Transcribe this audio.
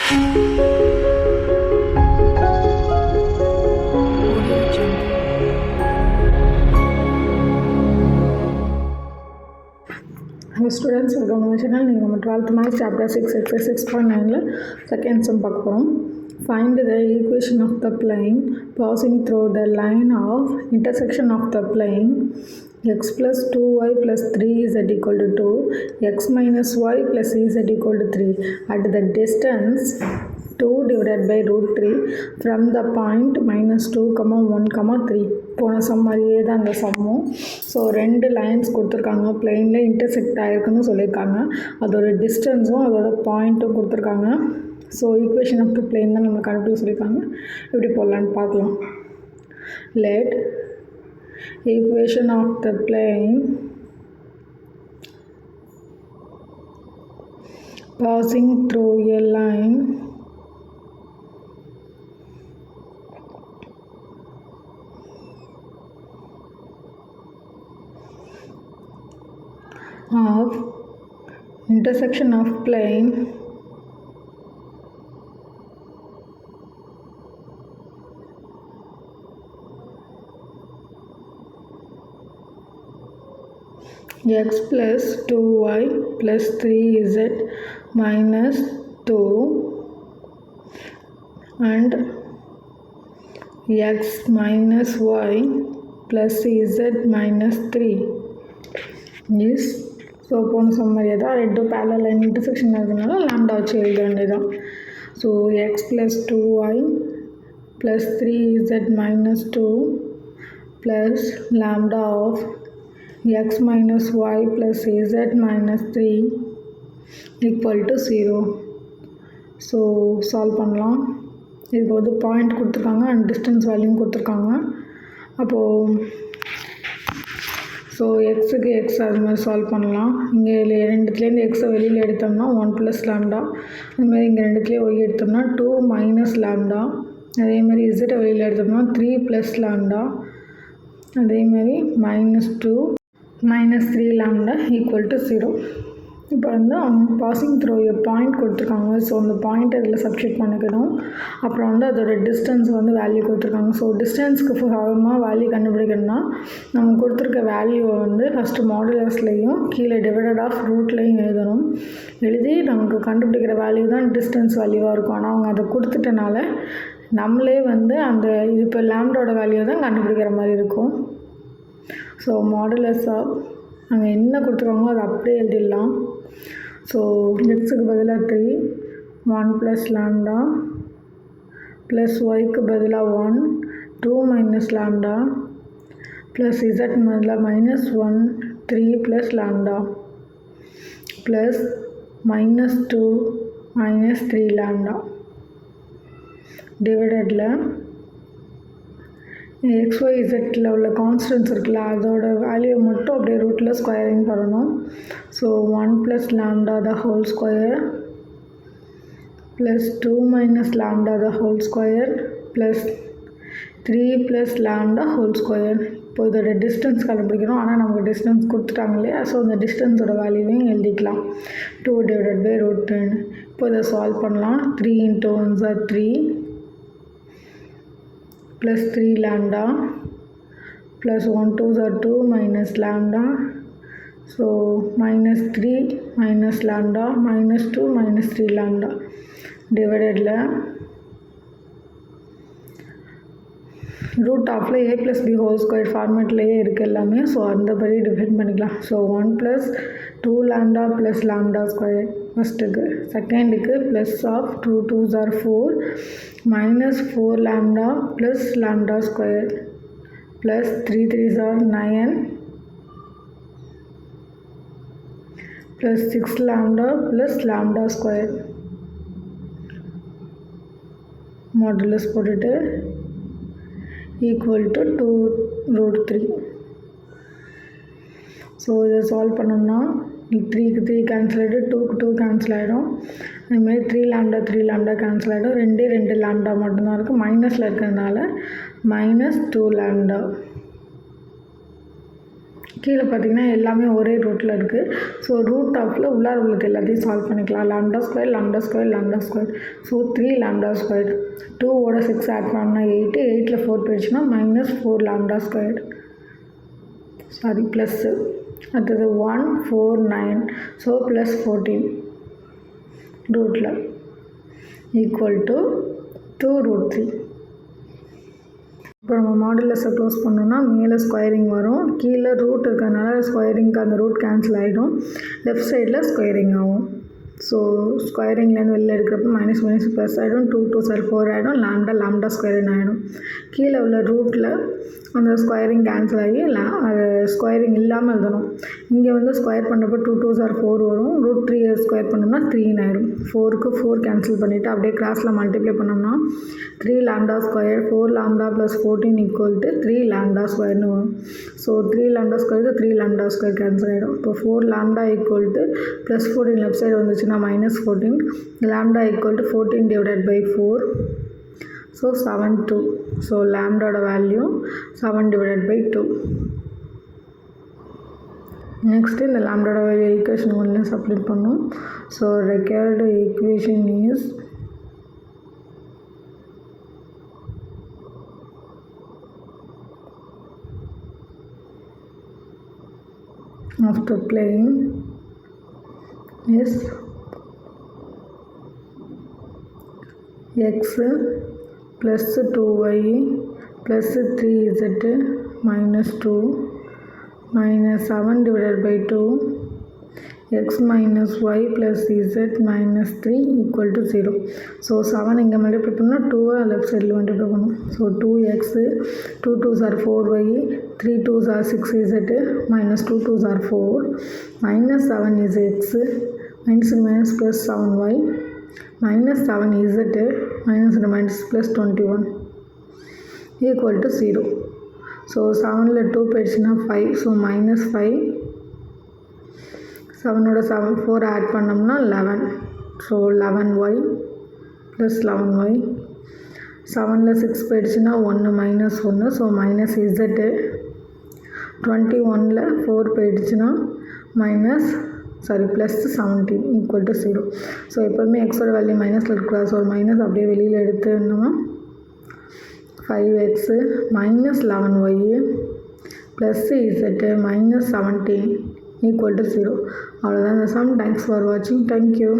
Hello students, welcome to my channel. நீங்கள் நம்ம 12th Maths chapter 6 exercise 6.9ல second sum பார்க்க போகிறோம். Find the equation of the plane passing through the line of intersection of the plane x plus 2y plus 3z equal to 2, x minus y plus z equal to 3 at the distance 2 divided by root 3 from the point minus 2, 1, 3. போன some மாதிரியே தான் அந்த சம்மும். So 2 lines கொடுத்துருக்காங்க, பிளெயினில் intersect ஆகிருக்குன்னு சொல்லியிருக்காங்க. அதோட டிஸ்டன்ஸும் அதோட பாயிண்ட்டும் கொடுத்துருக்காங்க. So equation of the plane தான் நம்ம கண்டுபிடிக்க சொல்லியிருக்காங்க. எப்படி போடலான்னு பார்க்கலாம். Let equation of the plane passing through a line of intersection of plane x plus 2y plus 3z minus 2 and x minus y plus z minus 3 is so போன சம்மரியே தான். 2 parallel line intersection இருக்கிறதுனால lambda வச்சு எழுத வேண்டியதான். So x plus 2y plus 3z minus 2 plus lambda of x minus y plus z minus 3 equal to 0. So solve பண்ணலாம். இதுக்கு வந்து பாயிண்ட் கொடுத்துருக்காங்க அண்ட் டிஸ்டன்ஸ் வேல்யூ கொடுத்துருக்காங்க. அப்போது ஸோ எக்ஸுக்கு எக்ஸ் அது மாதிரி சால்வ் பண்ணலாம். இங்கே ரெண்டுத்துலேருந்து எக்ஸை வெளியில் எடுத்தோம்னா 1 ப்ளஸ் லாம்டா, அதுமாதிரி இங்கே ரெண்டுத்துலேயே ஒய் எடுத்தோம்னா 2 மைனஸ் லாம்டா, அதேமாதிரி இசட்டை வெளியில் எடுத்தோம்னா 3 ப்ளஸ் லாம்டா, அதேமாதிரி minus 2 minus 3 lambda equal to 0. இப்போ வந்து அவங்க பாசிங் த்ரூ பாயிண்ட் கொடுத்துருக்காங்க. ஸோ அந்த பாயிண்ட் அதில் சப்ஸ்டிட் பண்ணிக்கணும். அப்புறம் வந்து அதோட டிஸ்டன்ஸ் வந்து வேல்யூ கொடுத்துருக்காங்க. ஸோ டிஸ்டன்ஸ்க்கு ஃபார்மாக வேல்யூ கண்டுபிடிக்கணும்னா நம்ம கொடுத்துருக்க வேல்யூவை வந்து ஃபஸ்ட்டு மாடுலஸ்லேயும் கீழே டிவைடட் ஆஃப் ரூட்லேயும் எழுதணும். எழுதி நமக்கு கண்டுபிடிக்கிற வேல்யூ தான் டிஸ்டன்ஸ் வேல்யூவாக இருக்கும். ஆனால் அவங்க அதை கொடுத்துட்டனால நம்மளே வந்து அந்த இது இப்போ லாம்டோட வேல்யூ தான் கண்டுபிடிக்கிற மாதிரி இருக்கும். ஸோ மாடுலஸ் ஆஃப் அங்கே என்ன கொடுத்துருக்காங்களோ அதை அப்படியே எழுதிடலாம். ஸோ எக்ஸுக்கு பதிலாக 3, 1 ப்ளஸ் லாம்டா ப்ளஸ் ஒய்க்கு பதிலாக 1, 2 மைனஸ் லாம்டா ப்ளஸ் இசட் பதிலாக minus 1, 3 plus lambda plus minus 2 minus 3 lambda டிவைடடில் XYZல உள்ள கான்ஸ்டன்ட்ஸ் இருக்குல்ல அதோட வேல்யூ மட்டும் அப்படியே ரூட்டில் ஸ்கொயரிங் பண்ணணும். So 1 plus lambda the whole square plus 2 minus lambda the whole square plus 3 plus lambda whole square. இப்போ இதோட டிஸ்டன்ஸ் கண்டுபிடிக்கணும். ஆனால் நமக்கு டிஸ்டன்ஸ் கொடுத்துட்டாங்க இல்லையா, ஸோ அந்த டிஸ்டன்ஸோட வேல்யூவையும் எழுதிக்கலாம். 2 டிவைடட் பை ரூட் 10. இப்போ இதை சால்வ் பண்ணலாம். 3 × 1 = 3 plus 3 lambda plus 1 2 = 2 minus lambda. So minus 3 minus lambda minus 2 minus 3 lambda divided root of a plus b whole square format இருக்கு எல்லாமே. ஸோ அந்த படி டிஃபைன் பண்ணிக்கலாம். So 1 plus 2 lambda plus lambda square ஃபஸ்ட்டுக்கு. செகண்டுக்கு plus of 2 2s are 4 minus 4 lambda plus lambda square plus 3 3s are 9 plus 6 lambda plus lambda square modulus போட்டுட்டு equal to 2 root 3. So இதை solve பண்ணோம்னா 3க்கு 3 cancel ஆகிடும், 2க்கு 2 cancel ஆகிடும். அதுமாதிரி 3 lambda cancel ஆகிடும். 2 lambda மட்டும்தான் இருக்குது. மைனஸில் இருக்கிறதுனால -2 லாம்டா கீழே பார்த்தீங்கன்னா எல்லாமே ஒரே ரூட்டில் இருக்குது. ஸோ ரூட் ஆஃபில் உள்ளார உள்ளது எல்லாத்தையும் சால்வ் பண்ணிக்கலாம். Lambda square lambda square lambda square. So 3 lambda square. 2ஓட 6 ஆட் பண்ணால் 8, 8ல் 4 போயிடுச்சுன்னா -4 லாம்டா ஸ்கொயர். Sorry plus. அடுத்தது 1 4 9. ஸோ +14 ரூட்டில் ஈக்குவல் டு 2√3. இப்போ நம்ம மாடுலஸை க்ளோஸ் பண்ணோம்னா மேலே ஸ்கொயரிங் வரும், கீழே ரூட் இருக்கிறதுனால ஸ்கொயரிங்க்கு அந்த ரூட் கேன்சல் ஆகிடும், லெஃப்ட் சைடில் ஸ்கொயரிங் ஆகும். ஸோ ஸ்கொயரிங்லேருந்து வெளில எடுக்கிறப்ப மைனஸ் மைனஸ் ப்ளஸ் ஆகிடும், 2 2 4 ஆகிடும், லாம்டா ஸ்கொயரிங் ஆகிடும். கீழே உள்ள ரூட்டில் அந்த ஸ்கொயரிங் கேன்சல் ஆகி அது ஸ்கொயரிங் இல்லாமல் எழுதணும். இங்கே வந்து ஸ்கொயர் பண்ணுறப்போ 2 2 4 வரும், √3 ஸ்கொயர் பண்ணோம்னா 3 ஆகிடும். 4க்கு 4 கேன்சல் பண்ணிவிட்டு அப்படியே கிராஸில் மல்டிப்ளை பண்ணோம்னா 3 lambda square 4 lambda + 14 equal to 3 lambda ஸ்கொயர்னு வரும். ஸோ 3 லாம்டா ஸ்கொயருக்கு 3 லாம்டா ஸ்கொயர் கேன்சல் ஆகிடும். இப்போ 4 lambda equal to +14 left side வந்துச்சுன்னா -14, lambda equal to 14/4. So 7 2. So லாம்டாவோட வேல்யூ 7/2. நெக்ஸ்ட்டு இந்த லாம்டாவோட வேல்யூ ஈக்குவேஷன் 1ல சப்ஸ்டிட்யூட் பண்ணோம். So required equation is after playing is x plus 2y plus 3z minus 2 minus 7/2 x minus y plus z minus 3 equal to 0. So 7 இங்கே multiply பண்ணால் 2 left சைடில் multiply பண்ணும். So 2x 2 2s are 4y 3 2s are 6z minus 2 2s are 4 minus 7 is x minus minus plus 7y minus 7z minus plus 21 equal to 0. So 7ல் 2 போயிடுச்சுன்னா 5. So -5. 7ஓட 4 add பண்ணோம்னா 11. So 11y + 11y. 7ல் 6 போயிடுச்சுன்னா 1 -1. So -z. 21ல் 4 போயிடுச்சுன்னா +17 equal to 0. So எப்போதுமே எக்ஸோட value மைனஸில் இருக்கக்கூடாது. So minus அப்படியே வெளியில் எடுத்துனோம்னா 5x -11y + z -17 equal to 0. அவ்வளோதான் இந்த சம். தேங்க்ஸ் ஃபார் வாட்சிங். தேங்க்யூ.